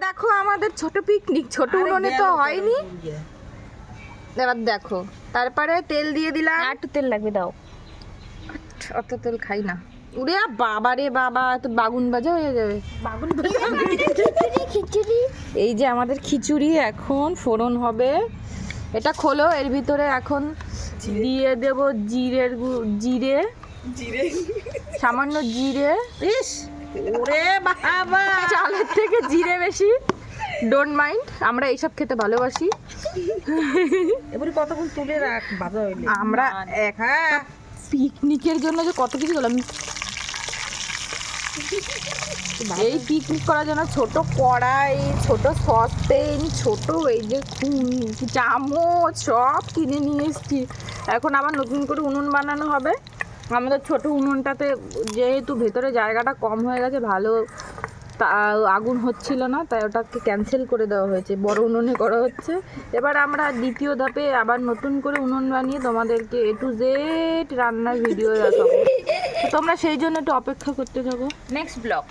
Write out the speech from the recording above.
দেখো আমাদের ছোট পিকনিক, ছোট উনুনে তো হয়নি। এবার দেখো, তারপরে তেল দিয়ে দিলাম। আর একটু তেল লাগবে, দাও। অত তেল খাই না। উরে বাবা রে বাবা, তো বাগুন বাজা হয়ে যাবে। বাগুন খিচুড়ি। এই যে আমাদের খিচুড়ি এখন ফোড়ন হবে। এটা খোলো, এর ভিতরে এখন দিয়ে দেব জিরে, সামান্য জিরে। ইস ওরে বাবা, চালের থেকে জিরে বেশি, ডোন্ট মাইন্ড, আমরা এইসব খেতে ভালোবাসি। এবারে কতক্ষণ তুলে রাখ বাজা হইলে আমরা পিকনিকের জন্য যে কত কিছু করলাম। এই পিকনিক করার জন্য ছোট কড়াই, ছোট সসপ্যান, ছোট এই যে চামচ সব কিনে নিয়ে এসেছি। এখন আবার নতুন করে উনুন বানানো হবে। আমাদের ছোট উনুনটাতে যেহেতু ভেতরে জায়গাটা কম হয়ে গেছে, ভালো আগুন হচ্ছিল না, তাই ওটাকে ক্যান্সেল করে দেওয়া হয়েছে, বড় উনুনে করা হচ্ছে। এবার আমরা দ্বিতীয় ধাপে আবার নতুন করে উনুন বানিয়ে তোমাদেরকে A to Z রান্নার ভিডিও দেখাবো। তোমরা সেই জন্য একটু অপেক্ষা করতে থাকো। Next blog.